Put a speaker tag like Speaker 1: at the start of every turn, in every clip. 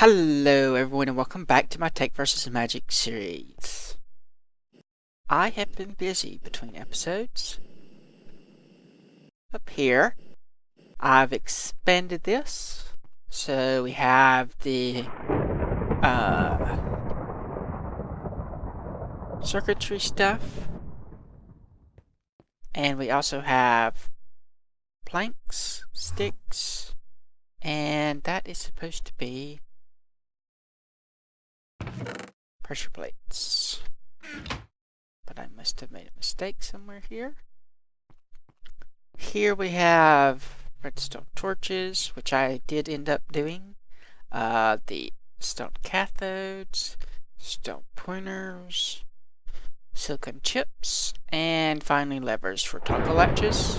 Speaker 1: Hello everyone and welcome back to my Tech vs. Magic series. I have been busy between episodes. Up here, I've expanded this. So we have the circuitry stuff. And we also have planks, sticks, and that is supposed to be pressure plates. But I must have made a mistake somewhere here. Here we have redstone torches, which I did end up doing. The stone cathodes, stone pointers, silicon chips, and finally levers for toggle latches.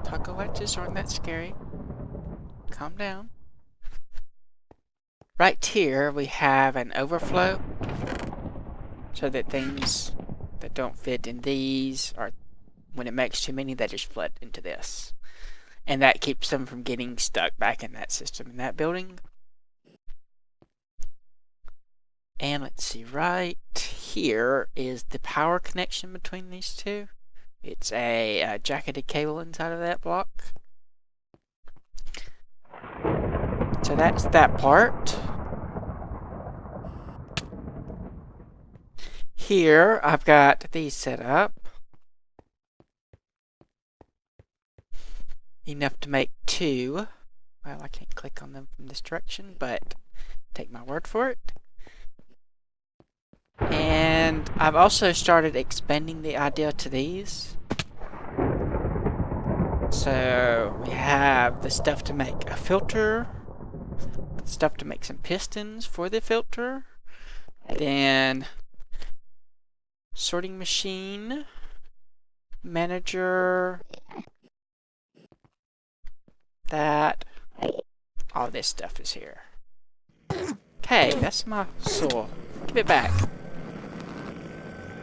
Speaker 1: Toggle latches aren't that scary. Calm down. Right here we have an overflow, so that things that don't fit in these, or when it makes too many, they just flood into this. And that keeps them from getting stuck back in that system, in that building. And let's see, right here is the power connection between these two. It's a jacketed cable inside of that block. So that's that part. Here, I've got these set up. Enough to make two. Well, I can't click on them from this direction, but take my word for it. And I've also started expanding the idea to these. So we have the stuff to make a filter, stuff to make some pistons for the filter, then sorting machine, manager, that, all this stuff is here. Okay, that's my soul. Give it back.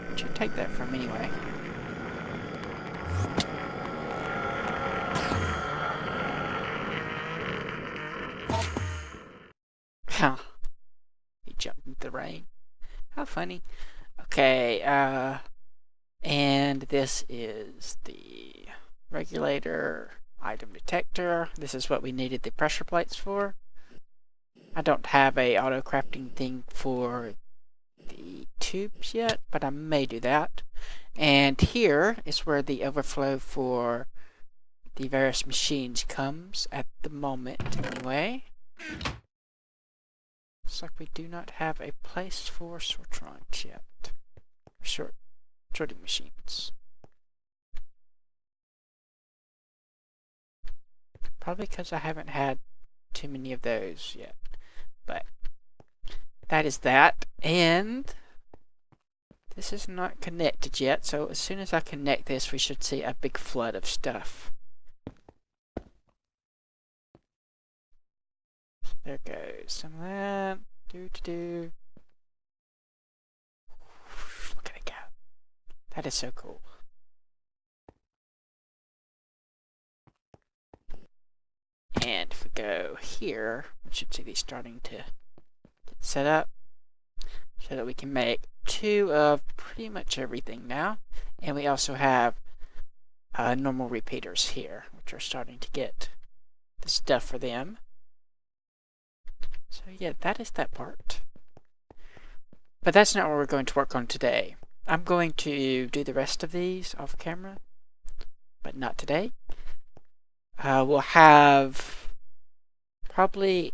Speaker 1: Where'd you take that from anyway? Huh. He jumped into the rain. How funny. Okay, and this is the regulator item detector. This is what we needed the pressure plates for. I don't have a auto crafting thing for the tubes yet, but I may do that. And here is where the overflow for the various machines comes at the moment anyway. Looks like we do not have a place for sortrons yet. Sorting machines. Probably because I haven't had too many of those yet. But that is that. And this is not connected yet, so as soon as I connect this, we should see a big flood of stuff. There goes some of that. Look at it go. That is so cool. And if we go here, we should see these starting to get set up so that we can make two of pretty much everything now. And we also have normal repeaters here, which are starting to get the stuff for them. So yeah, that is that part. But that's not what we're going to work on today. I'm going to do the rest of these off camera, but not today. We'll have probably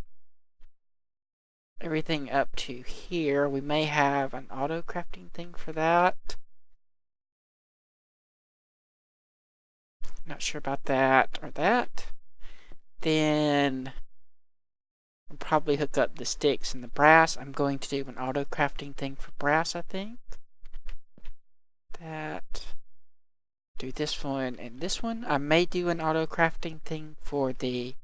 Speaker 1: everything up to here. We may have an auto crafting thing for that. Not sure about that or that. Then I'll probably hook up the sticks and the brass. I'm going to do an auto crafting thing for brass, I think. That. Do this one and this one. I may do an auto crafting thing for the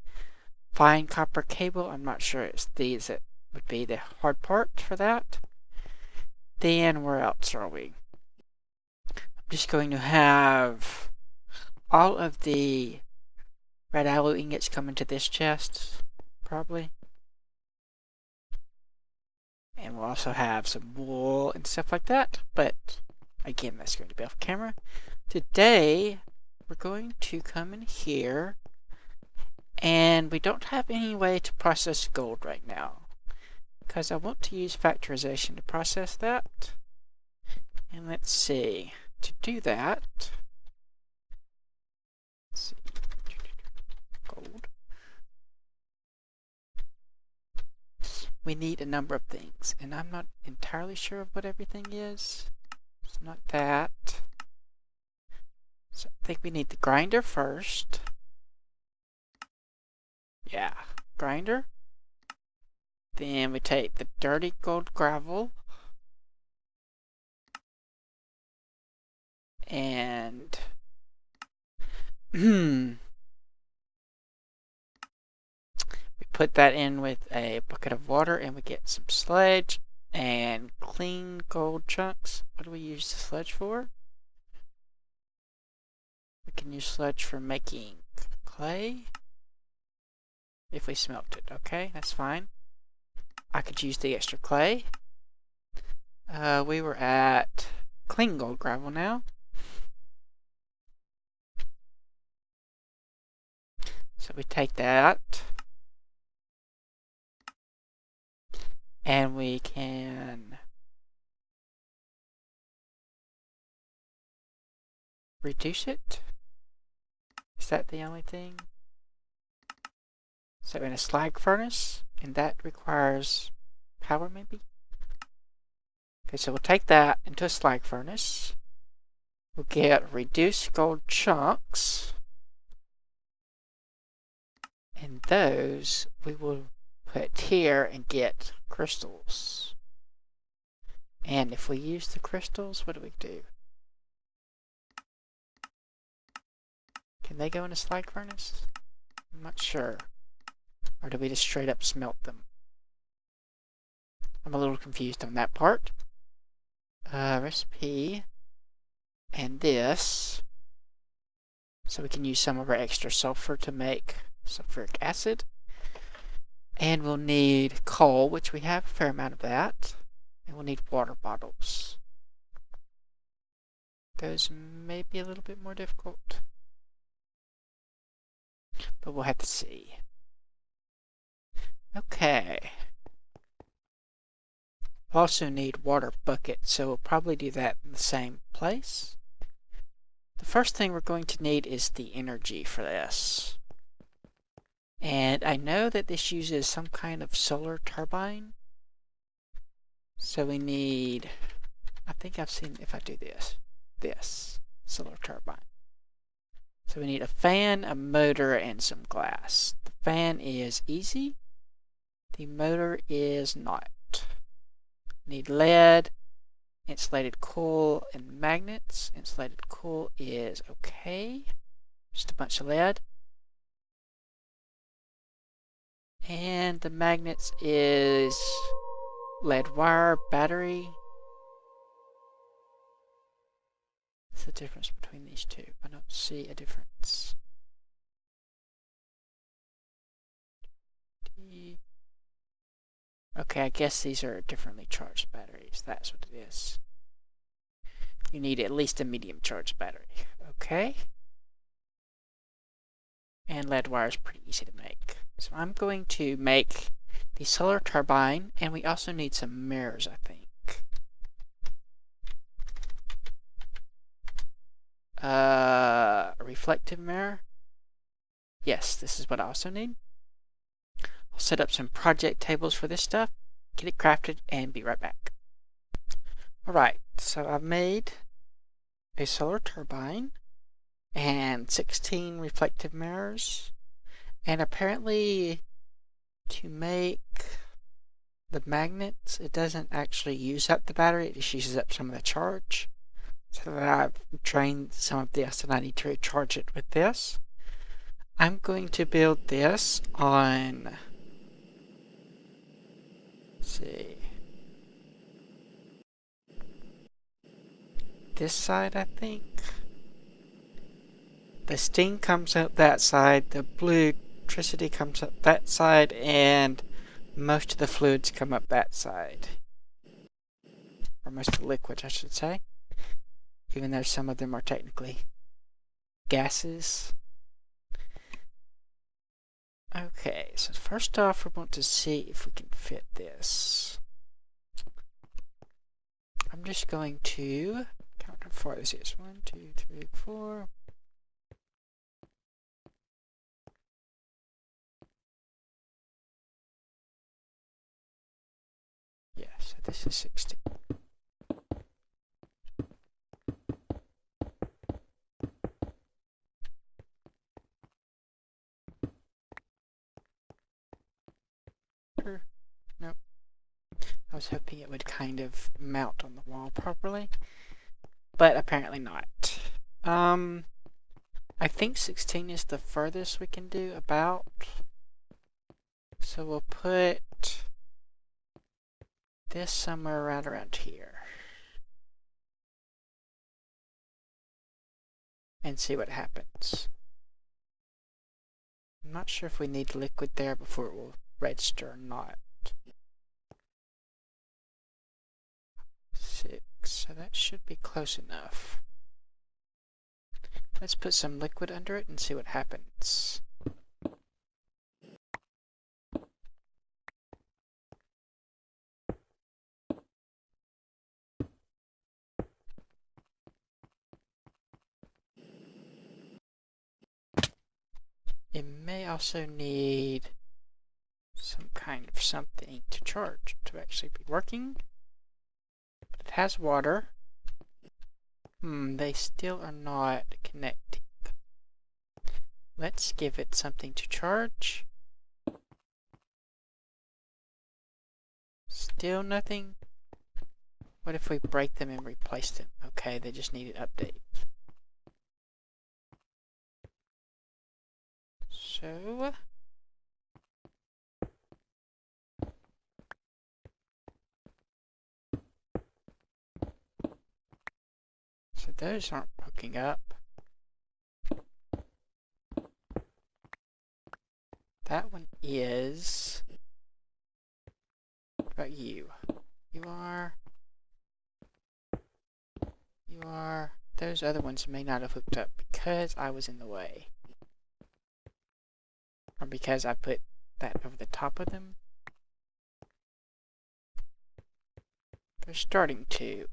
Speaker 1: fine copper cable. I'm not sure it's these that would be the hard part for that. Then where else are we? I'm just going to have all of the red alloy ingots come into this chest. probably. And we'll also have some wool and stuff like that. But again, that's going to be off camera. Today, we're going to come in here. And we don't have any way to process gold right now, because I want to use factorization to process that. And let's see, to do that, let's see, gold. We need a number of things, and I'm not entirely sure of what everything is. It's not that. So I think we need the grinder first. Yeah, grinder. Then we take the dirty gold gravel. And we put that in with a bucket of water, and we get some sludge and clean gold chunks. What do we use the sludge for? We can use sludge for making clay if we smelt it. Okay, that's fine. I could use the extra clay. We were at clean gold gravel now. So we take that, and we can reduce it. Is that the only thing? So in a slag furnace, and that requires power maybe? Okay, so we'll take that into a slag furnace. We'll get reduced gold chunks. And those we will put here and get crystals. And if we use the crystals, what do we do? Can they go in a slag furnace? I'm not sure. Or do we just straight up smelt them? I'm a little confused on that part. Recipe. And this. So we can use some of our extra sulfur to make sulfuric acid. And we'll need coal, which we have a fair amount of that. And we'll need water bottles. Those may be a little bit more difficult, but we'll have to see. Okay. We'll also need water buckets, so we'll probably do that in the same place. The first thing we're going to need is the energy for this. And I know that this uses some kind of solar turbine. So we need, I think I've seen if I do this solar turbine. So we need a fan, a motor, and some glass. The fan is easy. The motor is not. Need lead, insulated coal, and magnets. Insulated coal is okay. Just a bunch of lead. And the magnets is lead wire, battery. What's the difference between these two? I don't see a difference. Okay, I guess these are differently charged batteries. That's what it is. You need at least a medium charged battery. Okay. And lead wire is pretty easy to make. So I'm going to make the solar turbine, and we also need some mirrors, I think. A reflective mirror. Yes, this is what I also need. I'll set up some project tables for this stuff, get it crafted, and be right back. Alright, so I've made a solar turbine and 16 reflective mirrors. And apparently to make the magnets, it doesn't actually use up the battery, it just uses up some of the charge. So that I've drained some of this and I need to recharge it with this. I'm going to build this on, let's see, this side I think. The steam comes out that side, the blue electricity comes up that side, and most of the fluids come up that side. Or most of the liquids, I should say. Even though some of them are technically gases. Okay, so first off, we want to see if we can fit this. I'm just going to count how far this is. 1, 2, 3, 4. Yeah, so this is 16. Nope. I was hoping it would kind of mount on the wall properly, but apparently not. I think 16 is the furthest we can do, about. So we'll put this somewhere around here. And see what happens. I'm not sure if we need liquid there before it will register or not. 6, so that should be close enough. Let's put some liquid under it and see what happens. It may also need some kind of something to charge to actually be working. But it has water. They still are not connecting. Let's give it something to charge. Still nothing? What if we break them and replace them? Okay, they just need an update. So those aren't hooking up. That one is. What about you? You are. Those other ones may not have hooked up because I was in the way. Or because I put that over the top of them. They're starting to.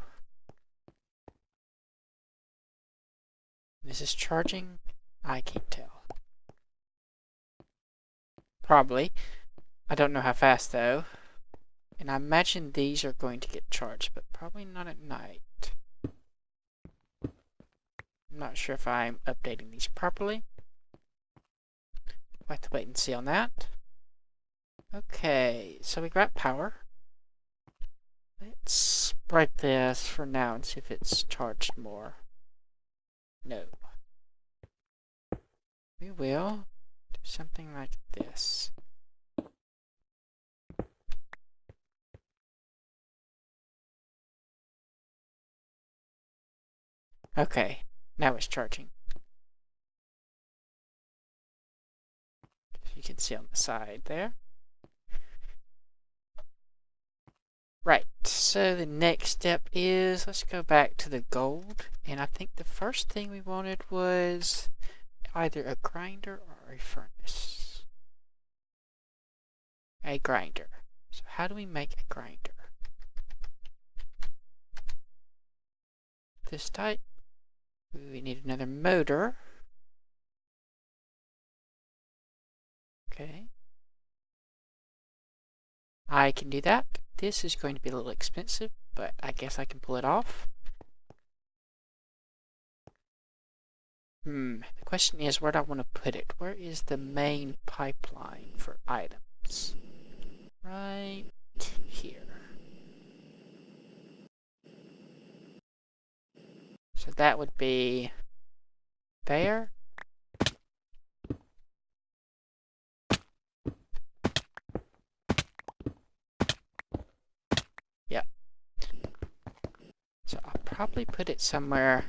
Speaker 1: This is charging? I can't tell. Probably. I don't know how fast though. And I imagine these are going to get charged, but probably not at night. I'm not sure if I'm updating these properly. We'll have to wait and see on that. Okay, so we got power. Let's spread this for now and see if it's charged more. No. We will do something like this. Okay, now it's charging. You can see on the side there. Right, so the next step is, let's go back to the gold. And I think the first thing we wanted was either a grinder or a furnace. A grinder. So how do we make a grinder? This type. We need another motor. Okay. I can do that. This is going to be a little expensive, but I guess I can pull it off. The question is, where do I want to put it? Where is the main pipeline for items? Right here. So that would be there. Yep. So I'll probably put it somewhere.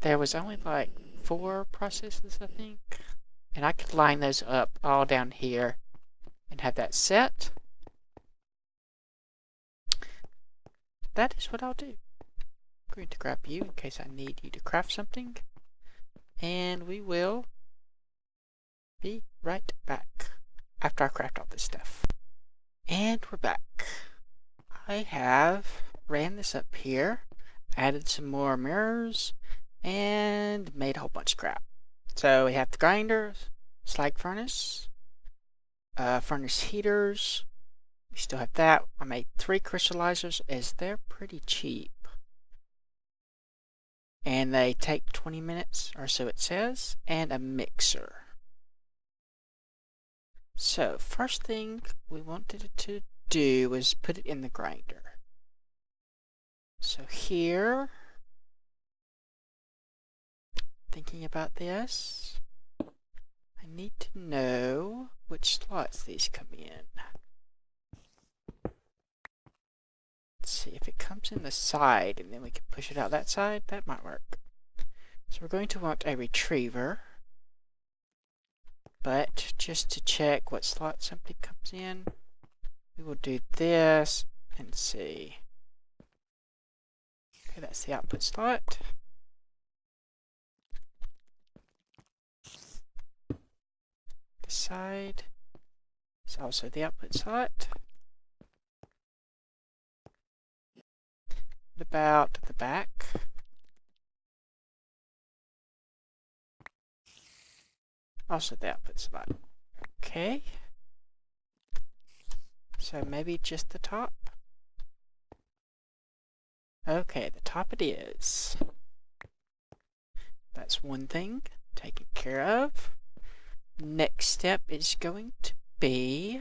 Speaker 1: There was only like 4 processes, I think. And I could line those up all down here and have that set. That is what I'll do. I'm going to grab you in case I need you to craft something. And we will be right back after I craft all this stuff. And we're back. I have ran this up here, added some more mirrors, and made a whole bunch of crap. So we have the grinders, slag furnace, furnace heaters. We still have that. I made 3 crystallizers as they're pretty cheap. And they take 20 minutes or so it says, and a mixer. So first thing we wanted to do was put it in the grinder. So here, thinking about this, I need to know which slots these come in. Let's see, if it comes in the side and then we can push it out that side, that might work. So we're going to want a retriever, but just to check what slot something comes in, we will do this and see. Okay, that's the output slot. This side is also the output slot. What about the back? Also the output slot. Okay. So maybe just the top? Okay, the top it is. That's one thing taken care of. Next step is going to be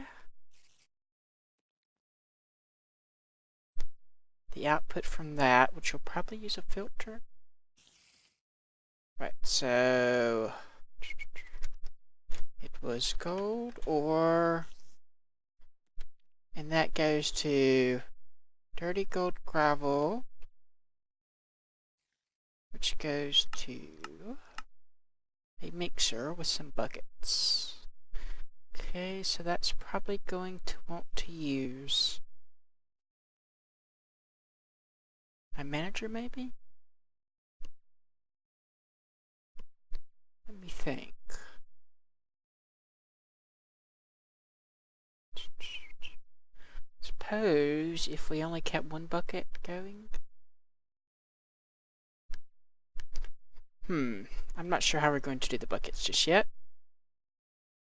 Speaker 1: the output from that, which will probably use a filter. Right, so it was gold ore, and that goes to dirty gold gravel, which goes to a mixer with some buckets. Okay, so that's probably going to want to use a manager maybe? Let me think. Suppose if we only kept one bucket going? I'm not sure how we're going to do the buckets just yet.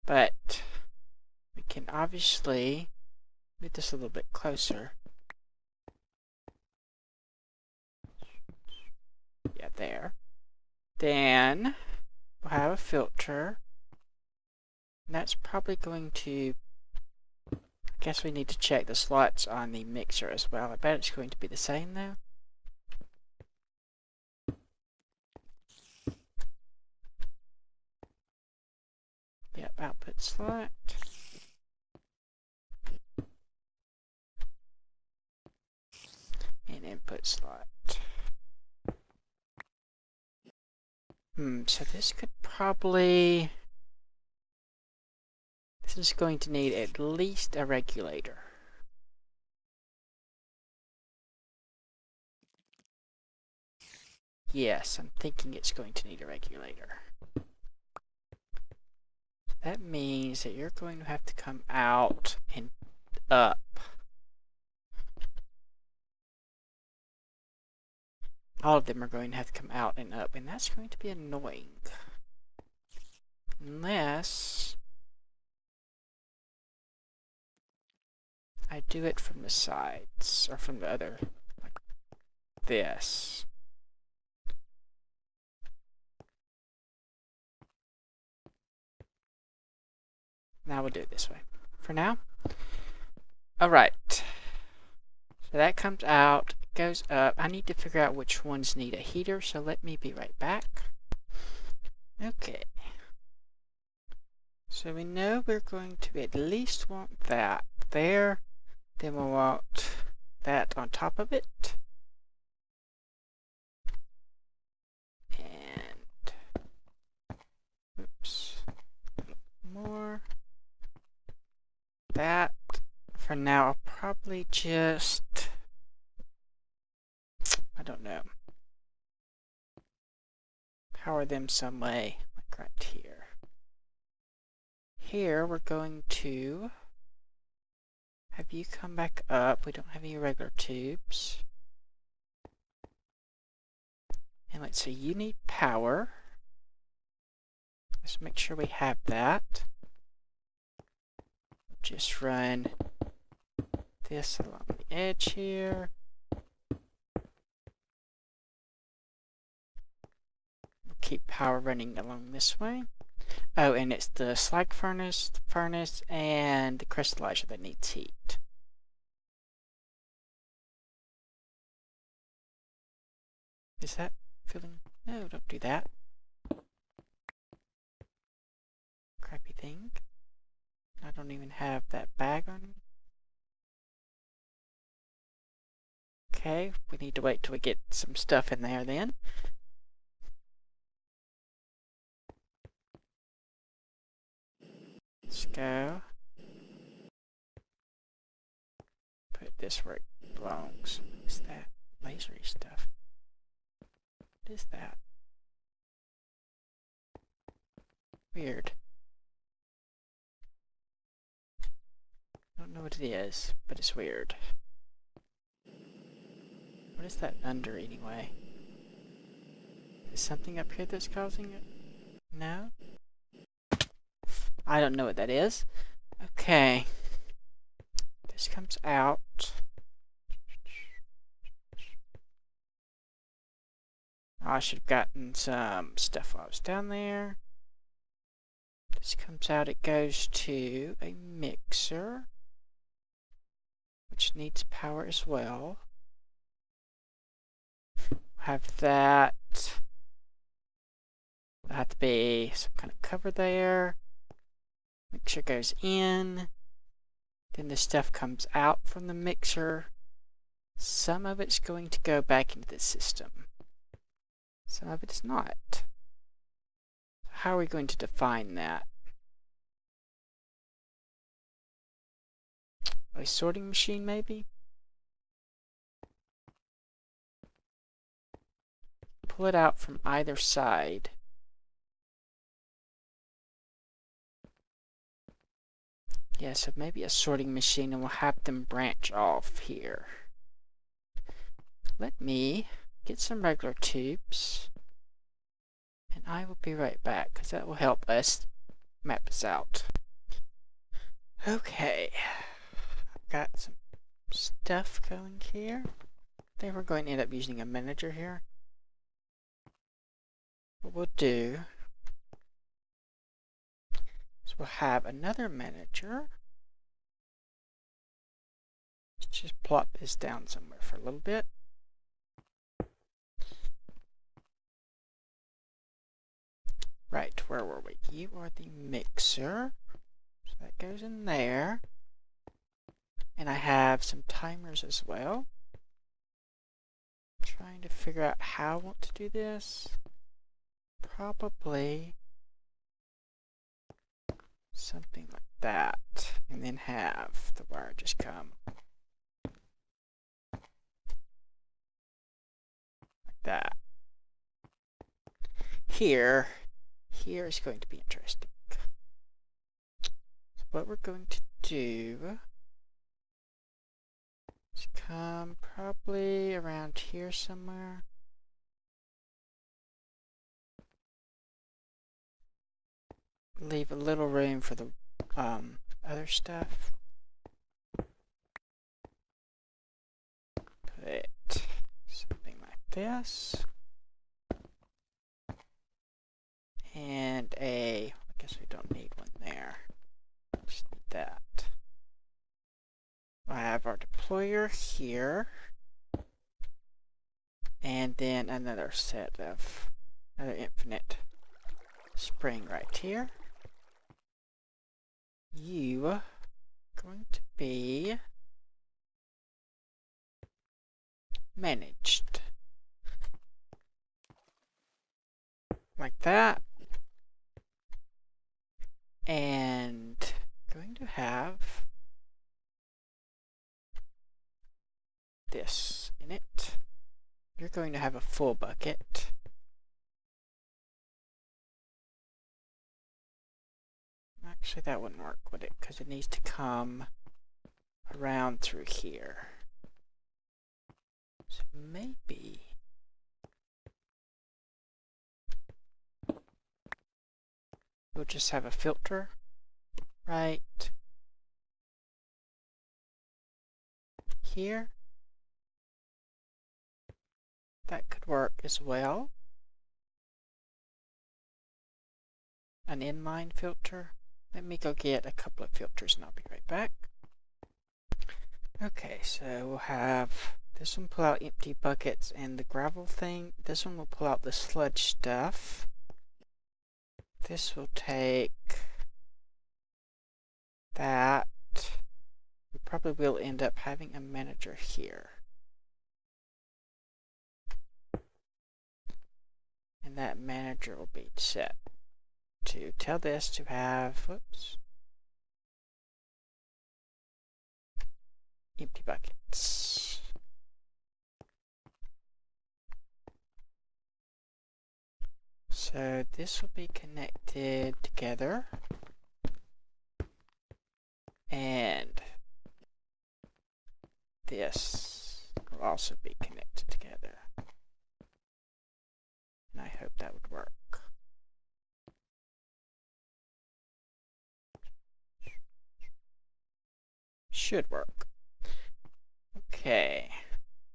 Speaker 1: But we can obviously move this a little bit closer. Yeah, there. Then we'll have a filter. And that's probably going to... I guess we need to check the slots on the mixer as well. I bet it's going to be the same though. Yep, output slot. And input slot. So this could probably... This is going to need at least a regulator. Yes, I'm thinking it's going to need a regulator. That means that you're going to have to come out and up. All of them are going to have to come out and up, and that's going to be annoying. Unless I do it from the sides, or from the other, like this. Now we'll do it this way. For now. Alright. So that comes out, goes up. I need to figure out which ones need a heater, so let me be right back. Okay. So we know we're going to at least want that there. Then we'll want that on top of it. And oops. For now, I'll probably just, I don't know, power them some way, like right here. Here, we're going to have you come back up. We don't have any regular tubes. And let's see, you need power. Let's make sure we have that. Just run this along the edge here. We'll keep power running along this way. Oh, and it's the slag furnace, and the crystallizer that needs heat. Is that filling? No, don't do that. Crappy thing. I don't even have that bag on me. Okay, we need to wait till we get some stuff in there then. Let's go. Put this where it belongs. What is that? Lasery stuff. What is that? Weird. I don't know what it is, but it's weird. What is that under anyway? Is something up here that's causing it? No? I don't know what that is. Okay. This comes out. I should have gotten some stuff while I was down there. This comes out, it goes to a mixer, which needs power as well. Have that. There'll have to be some kind of cover there. Mixer goes in. Then the stuff comes out from the mixer. Some of it's going to go back into the system. Some of it's not. How are we going to define that? A sorting machine, maybe? Pull it out from either side. Yeah, so maybe a sorting machine, and we'll have them branch off here. Let me get some regular tubes, and I will be right back, because that will help us map this out. Okay, I've got some stuff going here. I think we're going to end up using a manager here. What we'll do is we'll have another manager. Let's just plop this down somewhere for a little bit. Right, where were we? You are the mixer. So that goes in there. And I have some timers as well. Trying to figure out how I want to do this. Probably something like that. And then have the wire just come like that. Here is going to be interesting. So what we're going to do is come probably around here somewhere. Leave a little room for the other stuff. Put something like this. And I guess we don't need one there. Just need that. I have our deployer here. And then another infinite spring right here. You are going to be managed. Like that. And going to have going to have a full bucket. Actually, that wouldn't work, would it? Because it needs to come around through here. So maybe we'll just have a filter right here. That could work as well. An inline filter. Let me go get a couple of filters and I'll be right back. Okay, so we'll have this one pull out empty buckets and the gravel thing. This one will pull out the sludge stuff. This will take that. We probably will end up having a manager here. And that manager will be set to tell this to have, whoops, empty buckets. So this will be connected together. And this will also be connected together. And I hope that would work. Should work. Okay.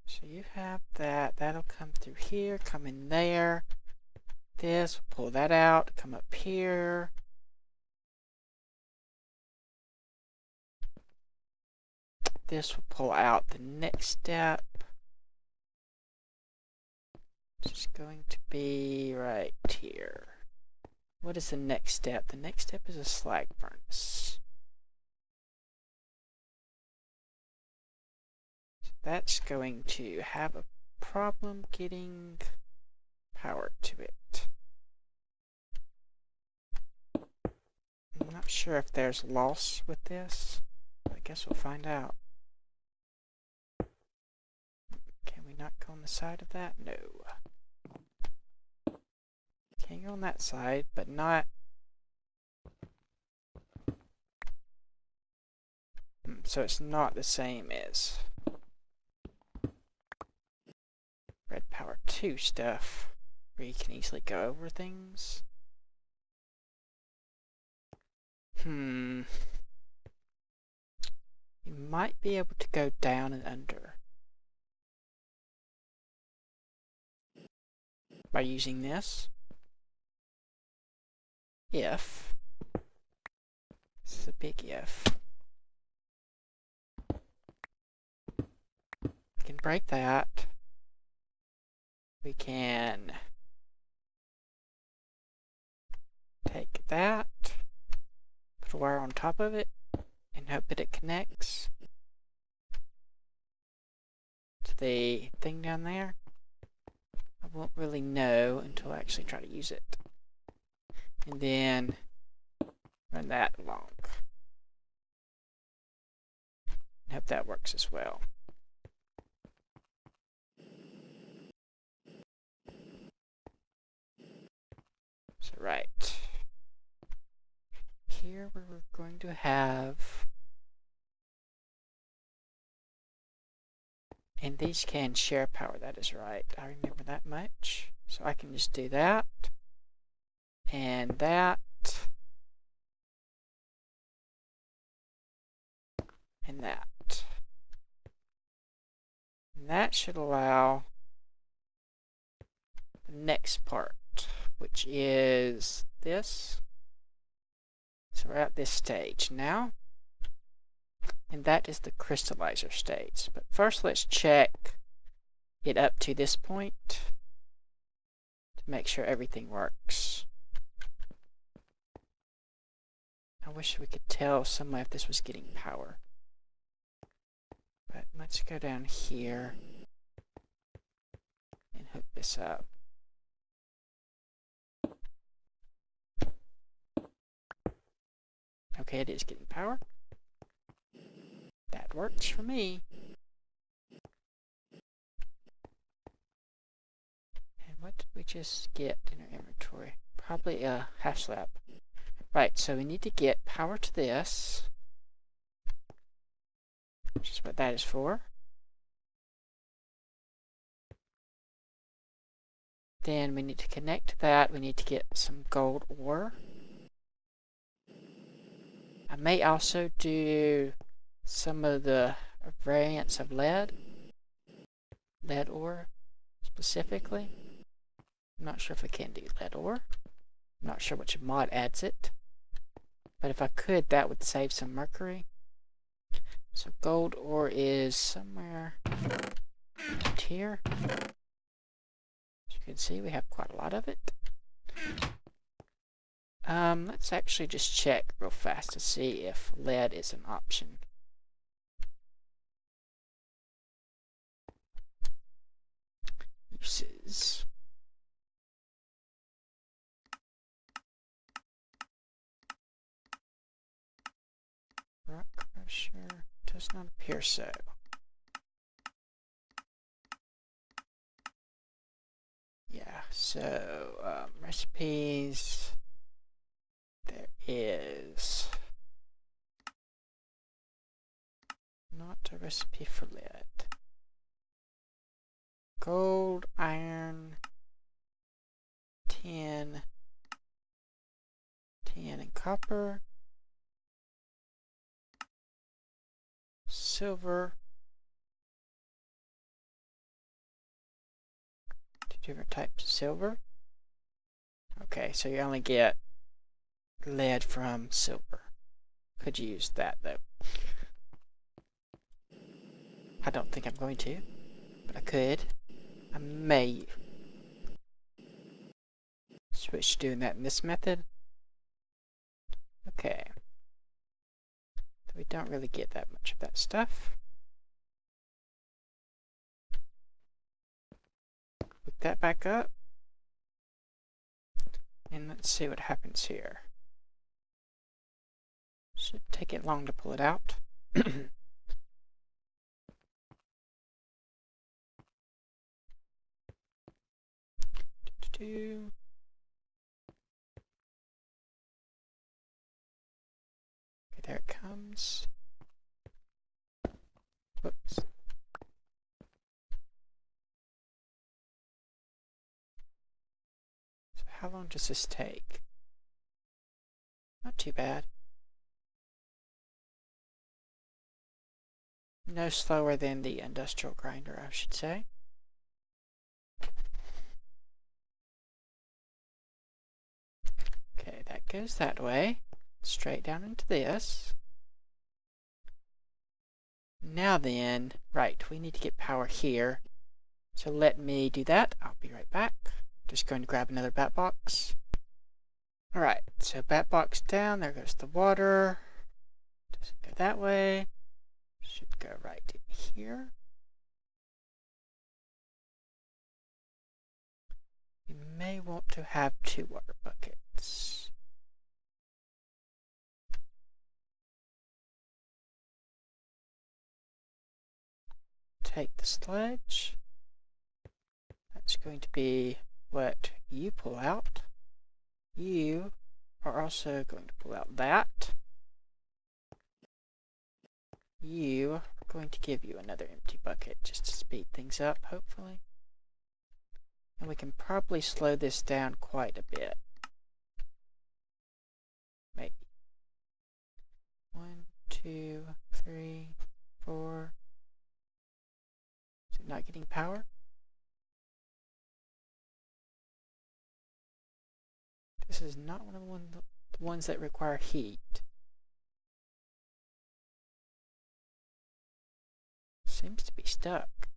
Speaker 1: So you have that. That'll come through here, come in there. This, we'll pull that out, come up here. This will pull out the next step. It's going to be right here. What is the next step? The next step is a slag furnace. So that's going to have a problem getting power to it. I'm not sure if there's loss with this. I guess we'll find out. Can we not go on the side of that? No. Can go on that side, but not... So it's not the same as Red Power 2 stuff, where you can easily go over things. You might be able to go down and under by using this. If, this is a big if, we can break that. We can take that, put a wire on top of it, and hope that it connects to the thing down there. I won't really know until I actually try to use it. And then run that along. And hope that works as well. So right here we're going to have, and these can share power, that is right. I remember that much. So I can just do that. And that. And that. And that should allow the next part, which is this. So we're at this stage now. And that is the crystallizer stage. But first let's check it up to this point to make sure everything works. I wish we could tell somewhere if this was getting power. But let's go down here and hook this up. Okay, it is getting power. That works for me. What did we just get in our inventory? Probably a hash lab. Right, so we need to get power to this, which is what that is for. Then we need to connect to that. We need to get some gold ore. I may also do some of the variants of lead ore specifically. I'm not sure if I can do lead ore. I'm not sure which mod adds it. But if I could, that would save some mercury. So gold ore is somewhere right here. As you can see, we have quite a lot of it. Let's actually just check real fast to see if lead is an option. Uses. Rock crusher does not appear so. Yeah, so recipes. There is not a recipe for lead. Gold, iron, tin, and copper, silver, 2 different types of silver. Okay, so you only get lead from silver. Could you use that though? I don't think I'm going to, but I could. I may switch to doing that in this method. Okay. So we don't really get that much of that stuff. Pick that back up. And let's see what happens here. Shouldn't take it long to pull it out. Okay, there it comes. Whoops. So how long does this take? Not too bad. No slower than the industrial grinder, I should say. Okay, that goes that way. Straight down into this. Now then, right, we need to get power here. So let me do that. I'll be right back. Just going to grab another bat box. Alright, so bat box down. There goes the water. Doesn't go that way. Should go right in here. You may want to have 2 water buckets. Take the sledge. That's going to be what you pull out. You are also going to pull out that. You are going to give you another empty bucket just to speed things up, hopefully. And we can probably slow this down quite a bit. Maybe. 1, 2, 3, 4. Is it not getting power? This is not one of the ones that require heat. Seems to be stuck.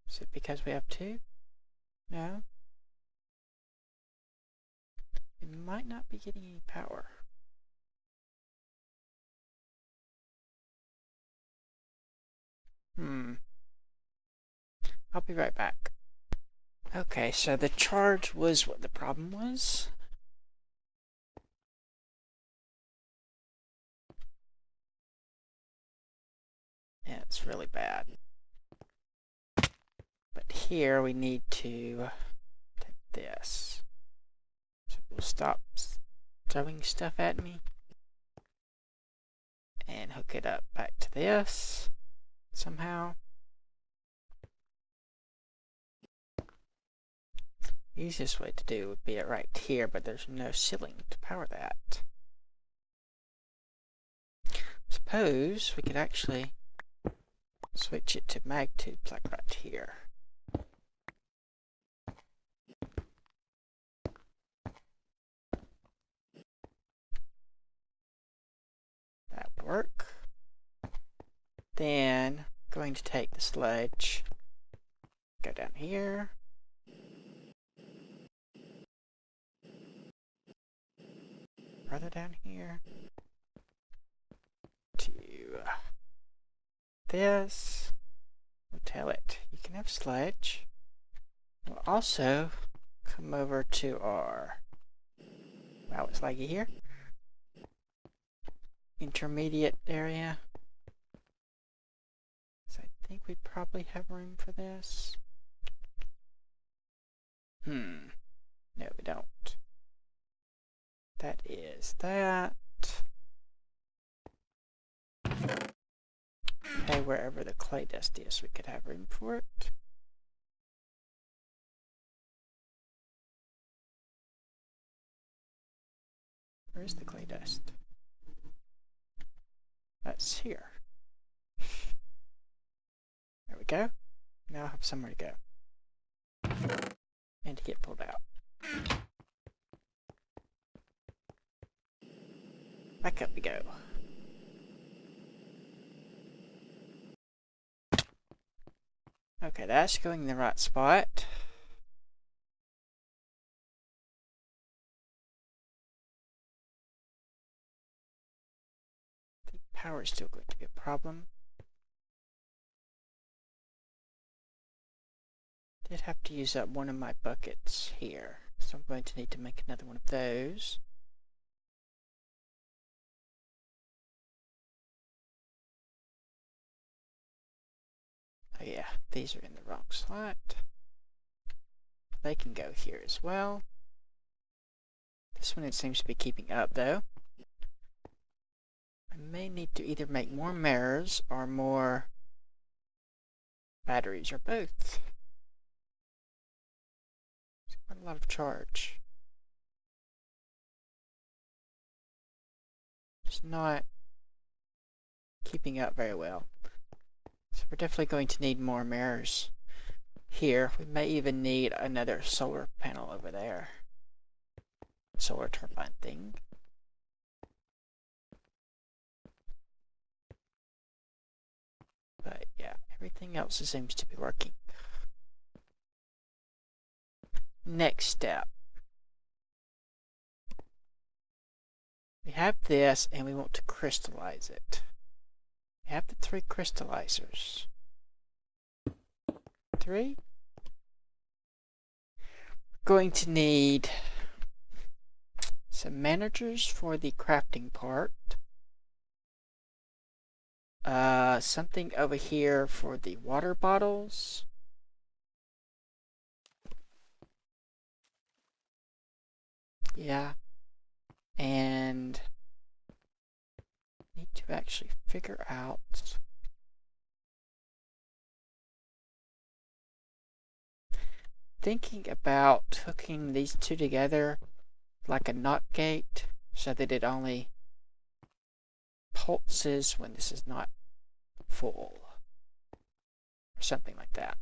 Speaker 1: Is it because we have 2? No. It might not be getting any power. I'll be right back. Okay, so the charge was what the problem was. Yeah, it's really bad. But here we need to take this. So we'll stop throwing stuff at me and hook it up back to this somehow. Easiest way to do would be it right here, but there's no ceiling to power that. Suppose we could actually switch it to mag tubes like right here. That would work. Then going to take the sledge, go down here. Further down here. To this. We'll tell it you can have sledge. We'll also come over to our, wow, it's laggy here, intermediate area. So I think we probably have room for this. No, we don't. That is that. Okay, wherever the clay dust is, we could have room for it. Where's the clay dust? That's here. There we go. Now I have somewhere to go. And to get pulled out. Back up we go. Okay, that's going in the right spot. The power is still going to be a problem. Did have to use up one of my buckets here, so I'm going to need to make another one of those. Oh yeah, these are in the wrong slot. They can go here as well. This one it seems to be keeping up though. I may need to either make more mirrors or more batteries or both. It's quite a lot of charge. It's not keeping up very well. So we're definitely going to need more mirrors here. We may even need another solar panel over there. Solar turbine thing. But yeah, everything else seems to be working. Next step. We have this and we want to crystallize it. We have the 3 crystallizers. 3. We're going to need some managers for the crafting part. Something over here for the water bottles. Yeah. And need to actually figure out thinking about hooking these two together like a NOT gate so that it only pulses when this is not full or something like that.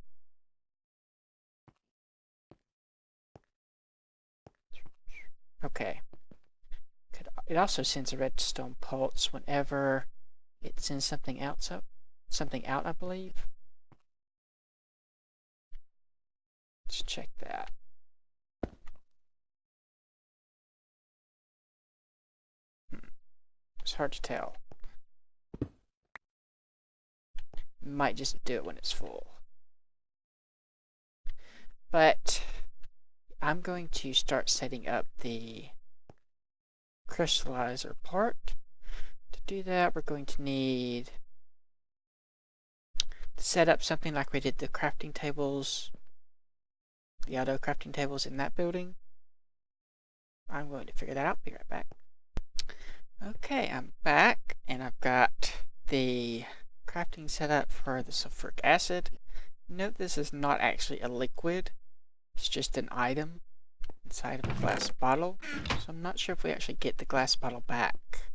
Speaker 1: Okay. It also sends a redstone pulse whenever it sends something out, I believe. Let's check that. It's hard to tell. Might just do it when it's full. But I'm going to start setting up the crystallizer part. To do that, we're going to need to set up something like we did the crafting tables The auto crafting table's in that building. I'm going to figure that out. Be right back. Okay, I'm back, and I've got the crafting set up for the sulfuric acid. Note this is not actually a liquid. It's just an item inside of a glass bottle. So I'm not sure if we actually get the glass bottle back.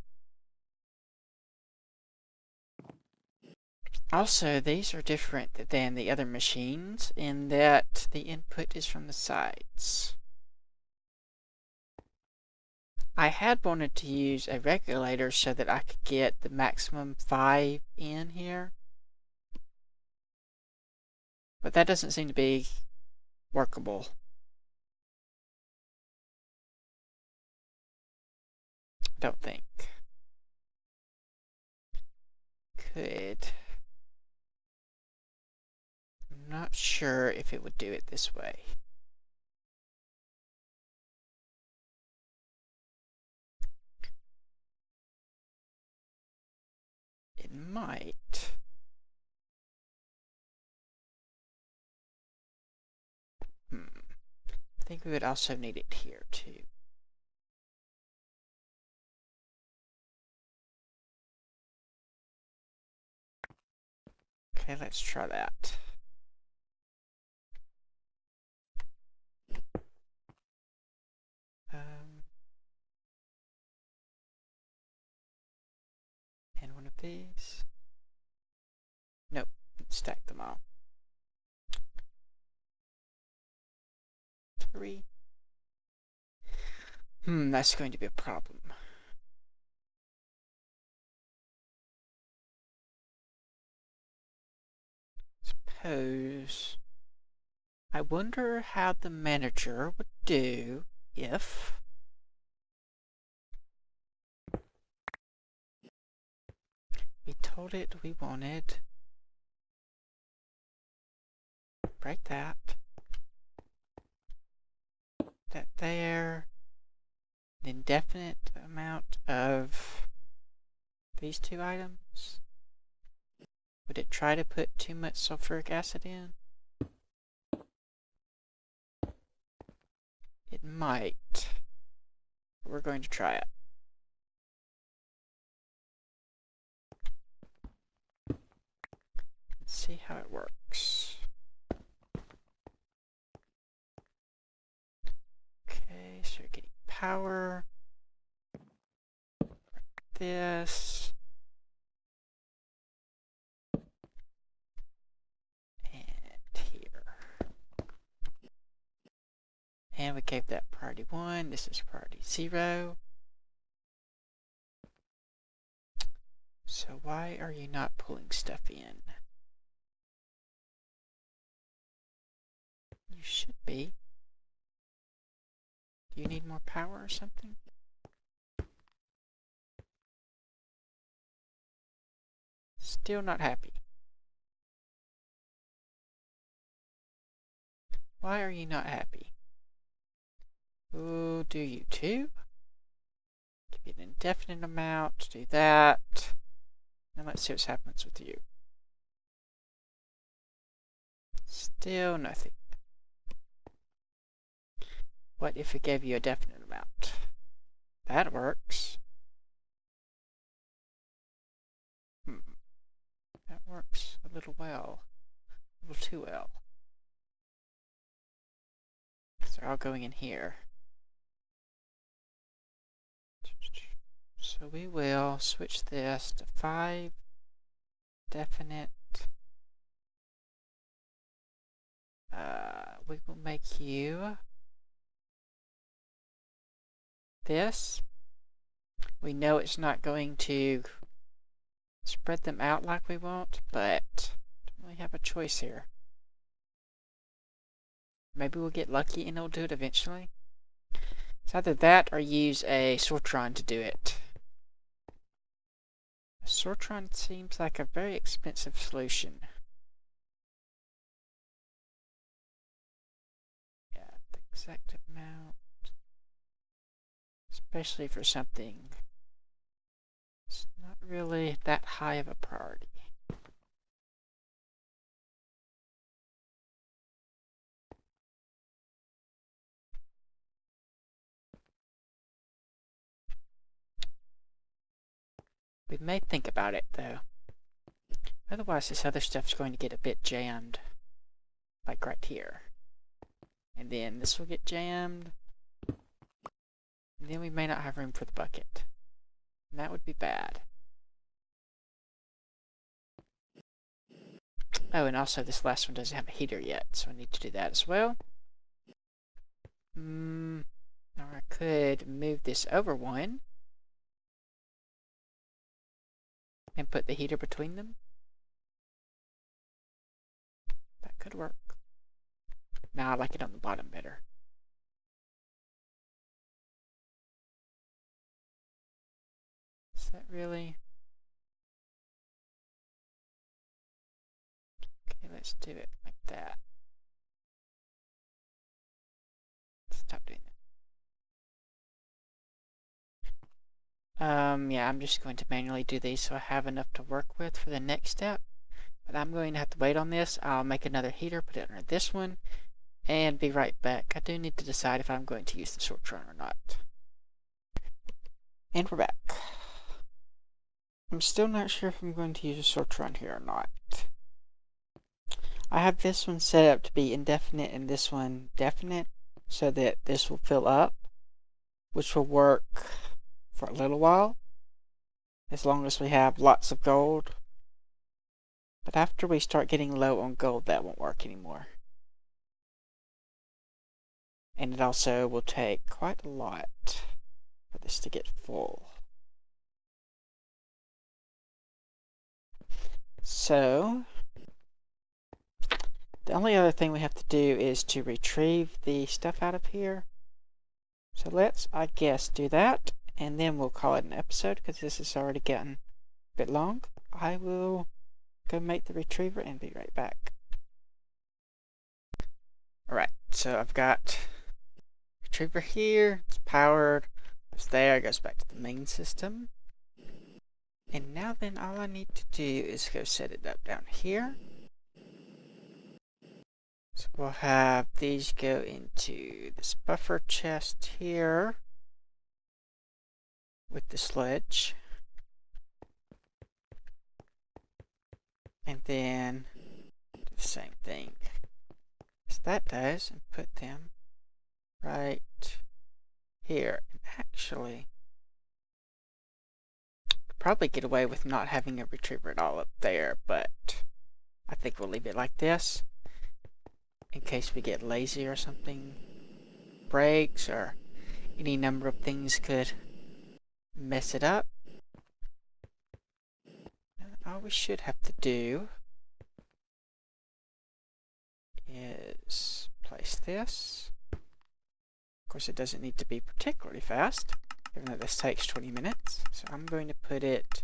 Speaker 1: Also, these are different than the other machines in that the input is from the sides. I had wanted to use a regulator so that I could get the maximum 5 in here. But that doesn't seem to be workable. I don't think. Could. I'm not sure if it would do it this way. It might. I think we would also need it here too. Okay, let's try that. And one of these. Nope, stack them all. 3. That's going to be a problem. Suppose. I wonder how the manager would do if we told it we wanted. Break that. That there. An indefinite amount of these 2 items. Would it try to put too much sulfuric acid in? It might. We're going to try it. Let's see how it works. Okay, so you're getting power. This. And we gave that priority 1. This is priority 0. So why are you not pulling stuff in? You should be. Do you need more power or something? Still not happy. Why are you not happy? Oh, do you too? Give you an indefinite amount, do that. And let's see what happens with you. Still nothing. What if it gave you a definite amount? That works. That works a little well. A little too well. Because they're all going in here. So we will switch this to 5 definite. We will make you this. We know it's not going to spread them out like we want, but don't really have a choice here. Maybe we'll get lucky and it'll do it eventually. It's either that or use a sortron to do it. A sortron seems like a very expensive solution. Yeah, the exact amount. Especially for something it's not really that high of a priority. We may think about it, though. Otherwise, this other stuff's going to get a bit jammed. Like right here. And then this will get jammed. And then we may not have room for the bucket. And that would be bad. Oh, and also this last one doesn't have a heater yet, so I need to do that as well. Or I could move this over one. And put the heater between them. That could work. Nah, I like it on the bottom better. Is that really? Okay, let's do it like that. Stop doing that. Yeah, I'm just going to manually do these so I have enough to work with for the next step. But I'm going to have to wait on this. I'll make another heater, put it under this one, and be right back. I do need to decide if I'm going to use the short run or not. And we're back. I'm still not sure if I'm going to use a short run here or not. I have this one set up to be indefinite and this one definite, so that this will fill up, which will work for a little while, as long as we have lots of gold. But after we start getting low on gold, that won't work anymore. And it also will take quite a lot for this to get full. So, the only other thing we have to do is to retrieve the stuff out of here. So let's, I guess, do that, and then we'll call it an episode, because this is already getting a bit long. I will go make the retriever and be right back. Alright, so I've got retriever here, it's powered, it's there, it goes back to the main system. And now then, all I need to do is go set it up down here. So we'll have these go into this buffer chest here with the sledge. And then do the same thing as that does and put them right here. And actually, could probably get away with not having a retriever at all up there, but I think we'll leave it like this in case we get lazy or something breaks, or any number of things could mess it up. And all we should have to do is place this. Of course, it doesn't need to be particularly fast, even though this takes 20 minutes. So I'm going to put it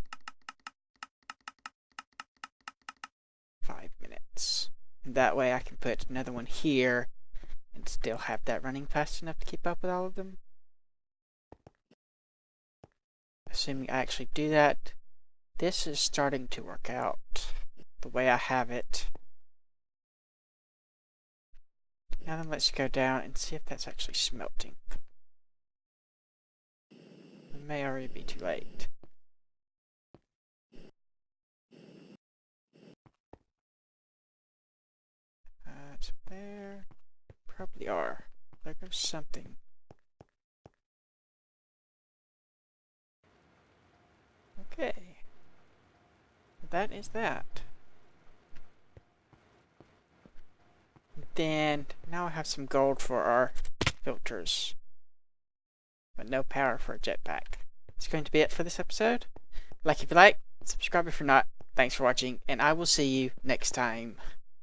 Speaker 1: 5 minutes. And that way I can put another one here and still have that running fast enough to keep up with all of them. Assuming I actually do that, this is starting to work out the way I have it. Now then, let's go down and see if that's actually smelting. It may already be too late. It's there. Probably are. There goes something. Okay. That is that. Then, now I have some gold for our filters, but no power for a jetpack. It's going to be it for this episode. Like if you like, subscribe if you're not. Thanks for watching, and I will see you next time.